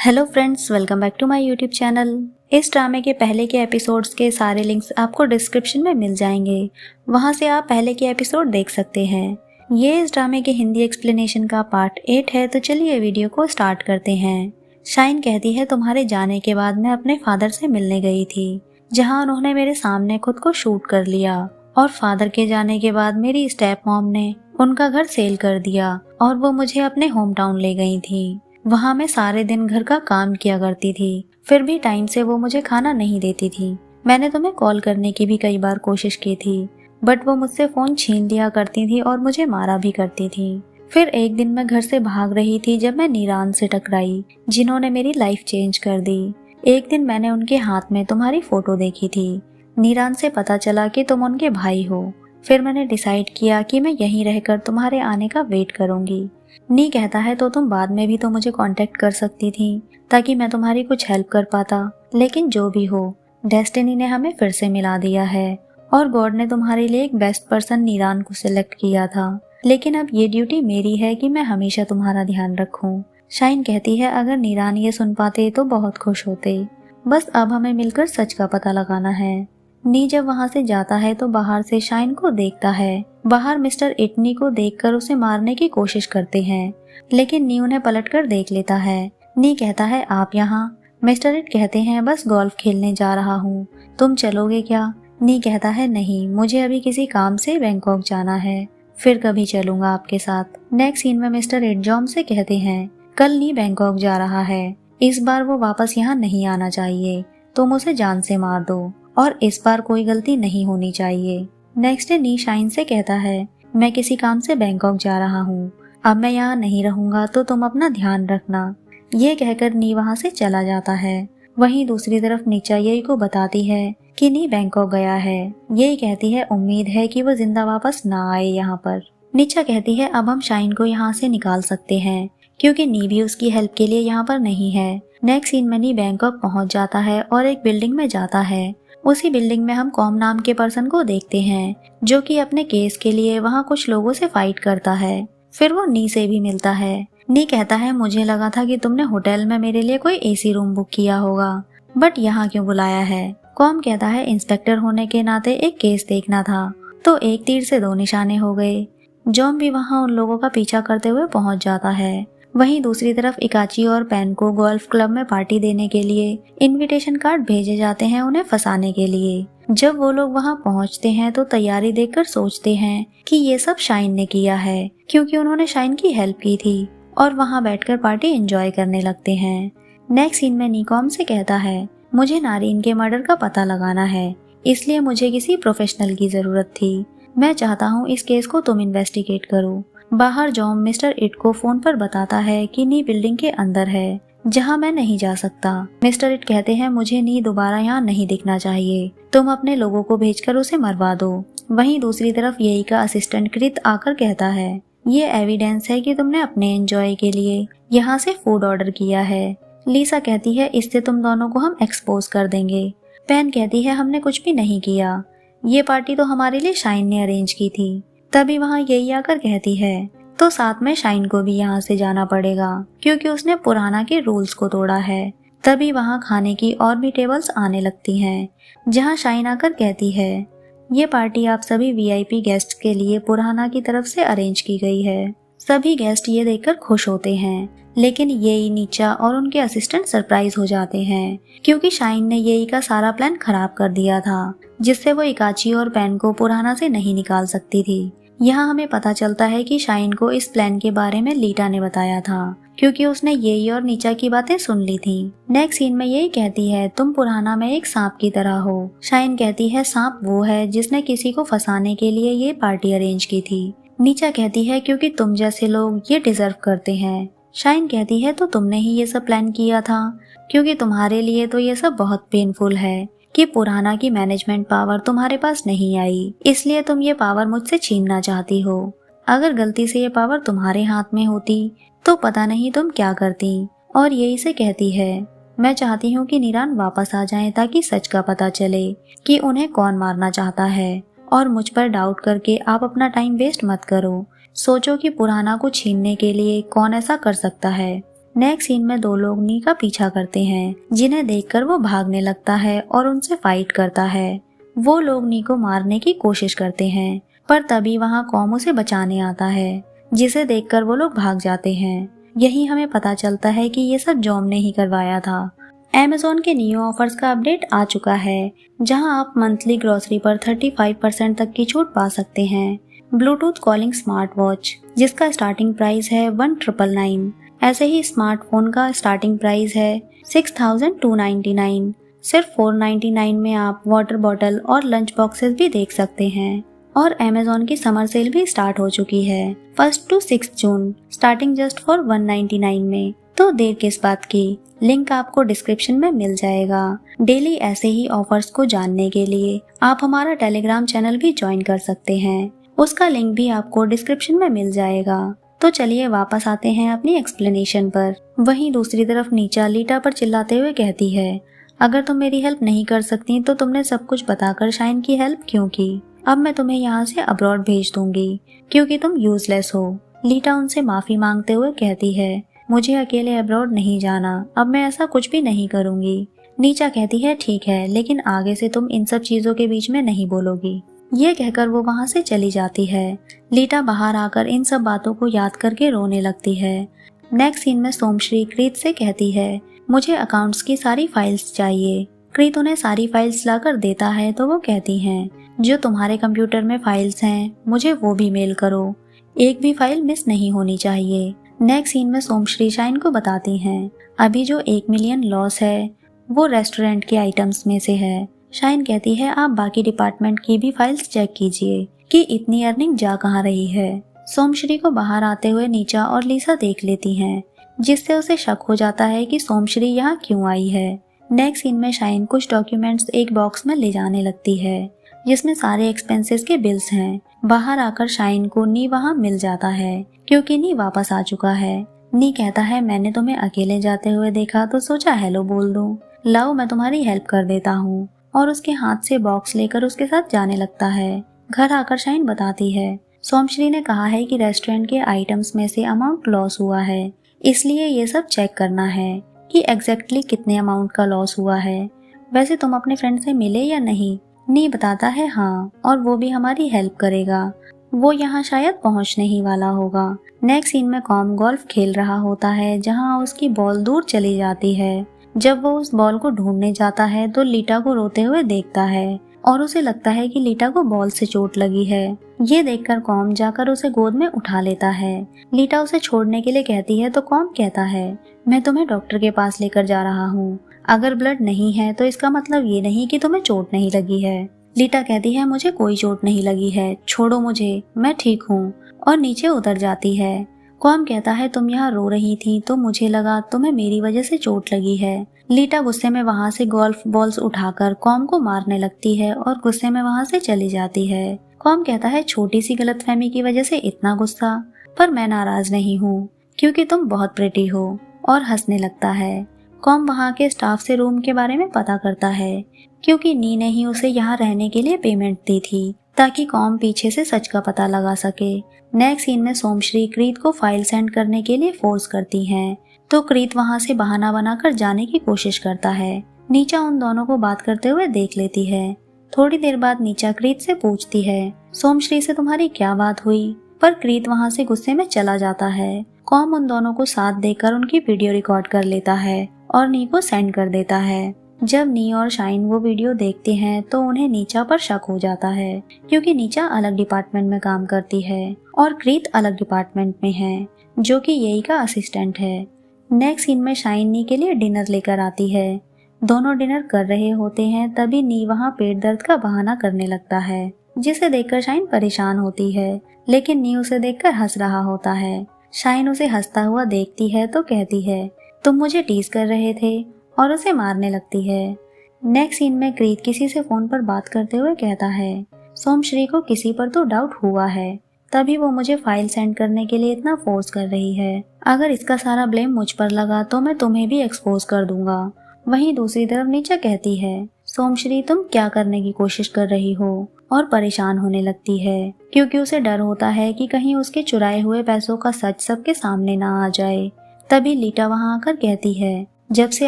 Hello friends, welcome back to my YouTube channel. इस ड्रामे के पहले के एपिसोड्स के सारे लिंक्स आपको डिस्क्रिप्शन में मिल जाएंगे, वहां से आप पहले के एपिसोड देख सकते हैं। ये इस ड्रामे के हिंदी एक्सप्लेनेशन का पार्ट 8 है, तो चलिए वीडियो को स्टार्ट करते हैं। शाइन कहती है, तुम्हारे जाने के बाद मैं अपने फादर से मिलने गई थी, जहाँ उन्होंने मेरे सामने खुद को शूट कर लिया, और फादर के जाने के बाद मेरी स्टेप मॉम ने उनका घर सेल कर दिया और वो मुझे अपने होम टाउन ले गई थी। वहाँ मैं सारे दिन घर का काम किया करती थी, फिर भी टाइम से वो मुझे खाना नहीं देती थी। मैंने तुम्हें कॉल करने की भी कई बार कोशिश की थी, बट वो मुझसे फोन छीन लिया करती थी और मुझे मारा भी करती थी। फिर एक दिन मैं घर से भाग रही थी जब मैं नीरान से टकराई, जिन्होंने मेरी लाइफ चेंज कर दी। एक दिन मैंने उनके हाथ में तुम्हारी फोटो देखी थी। नीरान से पता चला कि तुम उनके भाई हो। फिर मैंने डिसाइड किया कि मैं यहीं रहकर तुम्हारे आने का वेट करूंगी। नी कहता है, तो तुम बाद में भी तो मुझे कांटेक्ट कर सकती थी ताकि मैं तुम्हारी कुछ हेल्प कर पाता। लेकिन जो भी हो, डेस्टिनी ने हमें फिर से मिला दिया है और गॉड ने तुम्हारे लिए एक बेस्ट पर्सन नीरान को सिलेक्ट किया था। लेकिन अब ये ड्यूटी मेरी है कि मैं हमेशा तुम्हारा ध्यान रखूं। शाइन कहती है, अगर नीरान ये सुन पाते तो बहुत खुश होते। बस अब हमें मिलकर सच का पता लगाना है। नी जब वहाँ से जाता है तो बाहर से शाइन को देखता है। बाहर मिस्टर इटनी को देखकर उसे मारने की कोशिश करते हैं, लेकिन नी उन्हें पलटकर देख लेता है। नी कहता है, आप यहाँ? मिस्टर इट कहते हैं, बस गोल्फ खेलने जा रहा हूँ, तुम चलोगे क्या? नी कहता है, नहीं, मुझे अभी किसी काम से बैंकॉक जाना है, फिर कभी चलूंगा आपके साथ। नेक्स्ट सीन में मिस्टर इट जॉम से कहते हैं, कल नी बैंकॉक जा रहा है, इस बार वो वापस यहाँ नहीं आना चाहिए, तुम उसे जान से मार दो और इस बार कोई गलती नहीं होनी चाहिए। नेक्स्ट डे नी शाइन से कहता है, मैं किसी काम से बैंकॉक जा रहा हूँ, अब मैं यहाँ नहीं रहूंगा, तो तुम अपना ध्यान रखना। ये कहकर नी वहाँ से चला जाता है। वहीं दूसरी तरफ नीचा येई को बताती है कि नी बैंकॉक गया है। येई कहती है, उम्मीद है कि वो जिंदा वापस ना आए यहाँ पर। नीचा कहती है, अब हम शाइन को यहाँ से निकाल सकते हैं, क्योंकि नी भी उसकी हेल्प के लिए यहाँ पर नहीं है। नेक्स्ट सीन में नी बैंकॉक पहुँच जाता है और एक बिल्डिंग में जाता है। उसी बिल्डिंग में हम कॉम नाम के पर्सन को देखते हैं, जो कि अपने केस के लिए वहाँ कुछ लोगों से फाइट करता है। फिर वो नी से भी मिलता है। नी कहता है, मुझे लगा था कि तुमने होटल में मेरे लिए कोई एसी रूम बुक किया होगा, बट यहाँ क्यों बुलाया है? कॉम कहता है, इंस्पेक्टर होने के नाते एक केस देखना था, तो एक तीर से दो निशाने हो गए। जॉम भी वहाँ उन लोगों का पीछा करते हुए पहुँच जाता है। वहीं दूसरी तरफ इकाची और पैन को गोल्फ क्लब में पार्टी देने के लिए इनविटेशन कार्ड भेजे जाते हैं उन्हें फंसाने के लिए। जब वो लोग वहां पहुंचते हैं तो तैयारी देखकर सोचते हैं कि ये सब शाइन ने किया है, क्योंकि उन्होंने शाइन की हेल्प की थी, और वहां बैठकर पार्टी एंजॉय करने लगते हैं। नेक्स्ट सीन में निकॉम से कहता है, मुझे नारीन के मर्डर का पता लगाना है, इसलिए मुझे किसी प्रोफेशनल की जरूरत थी। मैं चाहता हूँ इस केस को तुम इन्वेस्टिगेट करो। बाहर जॉम मिस्टर इट को फोन पर बताता है कि नी बिल्डिंग के अंदर है, जहां मैं नहीं जा सकता। मिस्टर इट कहते हैं, मुझे नी दोबारा यहाँ नहीं दिखना चाहिए, तुम अपने लोगों को भेजकर उसे मरवा दो। वहीं दूसरी तरफ येई का असिस्टेंट कृत आकर कहता है, ये एविडेंस है कि तुमने अपने एंजॉय के लिए यहाँ से फूड ऑर्डर किया है। लीसा कहती है, इससे तुम दोनों को हम एक्सपोज कर देंगे। पैन कहती है, हमने कुछ भी नहीं किया, ये पार्टी तो हमारे लिए शाइन ने अरेंज की थी। तभी वहाँ येई आकर कहती है, तो साथ में शाइन को भी यहाँ से जाना पड़ेगा, क्योंकि उसने पुराना के रूल्स को तोड़ा है। तभी वहाँ खाने की और भी टेबल्स आने लगती हैं, जहाँ शाइन आकर कहती है, ये पार्टी आप सभी वीआईपी गेस्ट के लिए पुराना की तरफ से अरेंज की गई है। सभी गेस्ट ये देखकर खुश होते हैं, लेकिन येई, नीचा और उनके असिस्टेंट सरप्राइज हो जाते हैं, क्योंकि शाइन ने येई का सारा प्लान खराब कर दिया था, जिससे वो इकाची और पैन को पुराना से नहीं निकाल सकती थी। यहाँ हमें पता चलता है कि शाइन को इस प्लान के बारे में लीटा ने बताया था, क्योंकि उसने येई और नीचा की बातें सुन ली थी। नेक्स्ट सीन में येई कहती है, तुम पुराना में एक सांप की तरह हो। शाइन कहती है, सांप वो है जिसने किसी को फंसाने के लिए ये पार्टी अरेंज की थी। नीचा कहती है, क्योंकि तुम जैसे लोग ये डिजर्व करते हैं। शाइन कहती है, तो तुमने ही ये सब प्लान किया था, क्योंकि तुम्हारे लिए तो ये सब बहुत पेनफुल है कि पुराना की मैनेजमेंट पावर तुम्हारे पास नहीं आई, इसलिए तुम ये पावर मुझसे छीनना चाहती हो। अगर गलती से ये पावर तुम्हारे हाथ में होती तो पता नहीं तुम क्या करती। और ये इसे कहती है, मैं चाहती हूँ कि नीरान वापस आ जाएं, ताकि सच का पता चले कि उन्हें कौन मारना चाहता है, और मुझ पर डाउट करके आप अपना टाइम वेस्ट मत करो। सोचो कि पुराना को छीनने के लिए कौन ऐसा कर सकता है। नेक्स्ट सीन में दो लोग नी का पीछा करते हैं, जिन्हें देखकर वो भागने लगता है और उनसे फाइट करता है। वो लोग नी को मारने की कोशिश करते हैं, पर तभी वहाँ कॉम उसे बचाने आता है, जिसे देखकर वो लोग भाग जाते हैं। यही हमें पता चलता है कि ये सब जॉम ने ही करवाया था। Amazon के न्यू ऑफर्स का अपडेट आ चुका है, जहां आप मंथली ग्रोसरी पर 35% तक की छूट पा सकते हैं। ब्लूटूथ कॉलिंग स्मार्ट वॉच, जिसका स्टार्टिंग प्राइस है 1999। ऐसे ही स्मार्टफोन का स्टार्टिंग प्राइस है 6299। सिर्फ 499 में आप वाटर बॉटल और लंच बॉक्सेस भी देख सकते हैं। और Amazon की समर सेल भी स्टार्ट हो चुकी है 1 to 6 June, starting just for 199 में। तो देर किस बात की, लिंक आपको डिस्क्रिप्शन में मिल जाएगा। डेली ऐसे ही ऑफर्स को जानने के लिए आप हमारा टेलीग्राम चैनल भी ज्वाइन कर सकते हैं, उसका लिंक भी आपको डिस्क्रिप्शन में मिल जाएगा। तो चलिए वापस आते हैं अपनी एक्सप्लेनेशन पर। वहीं दूसरी तरफ नीचा लीटा पर चिल्लाते हुए कहती है, अगर तुम मेरी हेल्प नहीं कर सकती तो तुमने सब कुछ बताकर शाइन की हेल्प क्यों की? अब मैं तुम्हें यहाँ से अब्रॉड भेज दूंगी क्योंकि तुम यूजलेस हो। लीटा उनसे माफी मांगते हुए कहती है, मुझे अकेले अब्रॉड नहीं जाना, अब मैं ऐसा कुछ भी नहीं करूंगी। नीचा कहती है, ठीक है, लेकिन आगे से तुम इन सब चीजों के बीच में नहीं बोलोगी। ये कहकर वो वहाँ से चली जाती है। लीटा बाहर आकर इन सब बातों को याद करके रोने लगती है। नेक्स्ट सीन में सोमश्री क्रीत से कहती है, मुझे अकाउंट्स की सारी फाइल्स चाहिए। क्रीत उन्हें सारी फाइल्स लाकर देता है तो वो कहती हैं, जो तुम्हारे कंप्यूटर में फाइल्स हैं मुझे वो भी मेल करो, एक भी फाइल मिस नहीं होनी चाहिए। नेक्स्ट सीन में सोमश्री शाइन को बताती हैं, अभी जो 1 मिलियन लॉस है वो रेस्टोरेंट के आइटम्स में से है। शाइन कहती है, आप बाकी डिपार्टमेंट की भी फाइल्स चेक कीजिए कि इतनी अर्निंग जा कहाँ रही है। सोमश्री को बाहर आते हुए नीचा और लीसा देख लेती हैं, जिससे उसे शक हो जाता है कि सोमश्री यहाँ क्यों आई है। नेक्स्ट सीन में शाइन कुछ डॉक्यूमेंट्स एक बॉक्स में ले जाने लगती है, जिसमें सारे एक्सपेंसेस के बिल्स हैं। बाहर आकर शाइन को नी वहाँ मिल जाता है, क्योंकि नी वापस आ चुका है। नी कहता है, मैंने तुम्हें अकेले जाते हुए देखा तो सोचा हेलो बोल दूं, लाओ मैं तुम्हारी हेल्प कर देता हूँ। और उसके हाथ से बॉक्स लेकर उसके साथ जाने लगता है। घर आकर शाइन बताती है, सोमश्री ने कहा है कि रेस्टोरेंट के आइटम्स में से अमाउंट लॉस हुआ है, इसलिए ये सब चेक करना है कि एग्जैक्टली कितने अमाउंट का लॉस हुआ है। वैसे तुम अपने फ्रेंड से मिले या नहीं? नी बताता है, हाँ, और वो भी हमारी हेल्प करेगा, वो यहाँ शायद पहुँचने ही वाला होगा। नेक्स्ट सीन में कॉम गोल्फ खेल रहा होता है, जहाँ उसकी बॉल दूर चली जाती है। जब वो उस बॉल को ढूंढने जाता है तो लीटा को रोते हुए देखता है और उसे लगता है कि लीटा को बॉल से चोट लगी है। ये देखकर कॉम जाकर उसे गोद में उठा लेता है। लीटा उसे छोड़ने के लिए कहती है तो कॉम कहता है, मैं तुम्हें डॉक्टर के पास लेकर जा रहा हूँ, अगर ब्लड नहीं है तो इसका मतलब ये नहीं कि तुम्हें चोट नहीं लगी है। लीटा कहती है, मुझे कोई चोट नहीं लगी है, छोड़ो मुझे, मैं ठीक हूँ, और नीचे उतर जाती है। कॉम कहता है, तुम यहाँ रो रही थी तो मुझे लगा तुम्हें मेरी वजह से चोट लगी है। लीटा गुस्से में वहाँ से गोल्फ बॉल्स उठाकर कॉम को मारने लगती है और गुस्से में वहाँ से चली जाती है। कॉम कहता है, छोटी सी गलतफहमी की वजह से इतना गुस्सा, पर मैं नाराज नहीं हूँ क्योंकि तुम बहुत प्रिटी हो, और हंसने लगता है। कॉम वहाँ के स्टाफ से रूम के बारे में पता करता है, क्योंकि नी ने ही उसे यहाँ रहने के लिए पेमेंट दी थी ताकि कॉम पीछे से सच का पता लगा सके। नेक्स्ट सीन में सोमश्री क्रीत को फाइल सेंड करने के लिए फोर्स करती हैं, तो क्रीत वहाँ से बहाना बनाकर जाने की कोशिश करता है। नीचा उन दोनों को बात करते हुए देख लेती है। थोड़ी देर बाद नीचा क्रीत से पूछती है, सोमश्री से तुम्हारी क्या बात हुई? पर क्रीत वहाँ से गुस्से में चला जाता है। कॉम उन दोनों को साथ देकर उनकी वीडियो रिकॉर्ड कर लेता है और नी को सेंड कर देता है। जब नी और शाइन वो वीडियो देखते हैं तो उन्हें नीचा पर शक हो जाता है, क्योंकि नीचा अलग डिपार्टमेंट में काम करती है और क्रीत अलग डिपार्टमेंट में है, जो कि यही का असिस्टेंट है। नेक्स्ट सीन में शाइन नी के लिए डिनर लेकर आती है। दोनों डिनर कर रहे होते हैं, तभी नी वहाँ पेट दर्द का बहाना करने लगता है, जिसे देखकर शाइन परेशान होती है, लेकिन नी उसे देखकर हंस रहा होता है। शाइन उसे हंसता हुआ देखती है तो कहती है, तुम मुझे टीज कर रहे थे, और उसे मारने लगती है। नेक्स्ट सीन में क्रीत किसी से फोन पर बात करते हुए कहता है, सोमश्री को किसी पर तो डाउट हुआ है, तभी वो मुझे फाइल सेंड करने के लिए इतना फोर्स कर रही है। अगर इसका सारा ब्लेम मुझ पर लगा तो मैं तुम्हें भी एक्सपोज कर दूंगा। वहीं दूसरी तरफ नीचा कहती है, सोमश्री तुम क्या करने की कोशिश कर रही हो, और परेशान होने लगती है, क्योंकि उसे डर होता है कि कहीं उसके चुराए हुए पैसों का सच सबके सामने ना आ जाए। तभी लीटा वहाँ आकर कहती है, जब से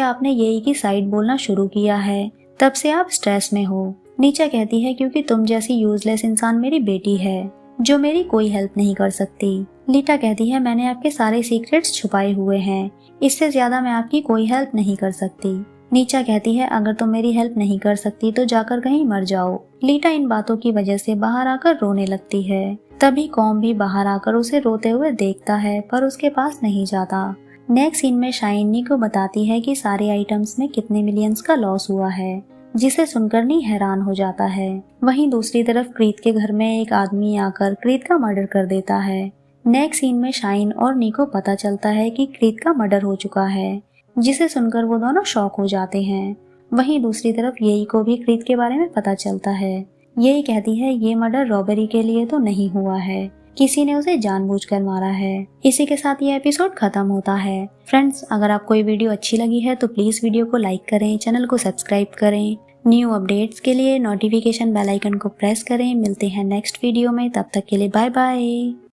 आपने येई की साइड बोलना शुरू किया है तब से आप स्ट्रेस में हो। नीचा कहती है, क्योंकि तुम जैसी यूजलेस इंसान मेरी बेटी है जो मेरी कोई हेल्प नहीं कर सकती। लीटा कहती है, मैंने आपके सारे सीक्रेट्स छुपाए हुए हैं, इससे ज्यादा मैं आपकी कोई हेल्प नहीं कर सकती। नीचा कहती है, अगर तुम मेरी हेल्प नहीं कर सकती तो जाकर कहीं मर जाओ। लीटा इन बातों की वजह से बाहर आकर रोने लगती है। तभी कॉम भी बाहर आकर उसे रोते हुए देखता है पर उसके पास नहीं जाता। नेक्स्ट सीन में शाइन नी को बताती है कि सारे आइटम्स में कितने मिलियंस का लॉस हुआ है, जिसे सुनकर नी हैरान हो जाता है। वहीं दूसरी तरफ क्रीत के घर में एक आदमी आकर क्रीत का मर्डर कर देता है। नेक्स्ट सीन में शाइन और नी को पता चलता है कि क्रीत का मर्डर हो चुका है, जिसे सुनकर वो दोनों शॉक हो जाते हैं। वहीं दूसरी तरफ येई को भी क्रीत के बारे में पता चलता है। येई कहती है, ये मर्डर रॉबरी के लिए तो नहीं हुआ है, किसी ने उसे जानबूझकर मारा है। इसी के साथ ये एपिसोड खत्म होता है। फ्रेंड्स, अगर आपको ये वीडियो अच्छी लगी है तो प्लीज वीडियो को लाइक करें, चैनल को सब्सक्राइब करें। न्यू अपडेट्स के लिए नोटिफिकेशन बेल आइकन को प्रेस करें। मिलते हैं नेक्स्ट वीडियो में, तब तक के लिए बाय बाय।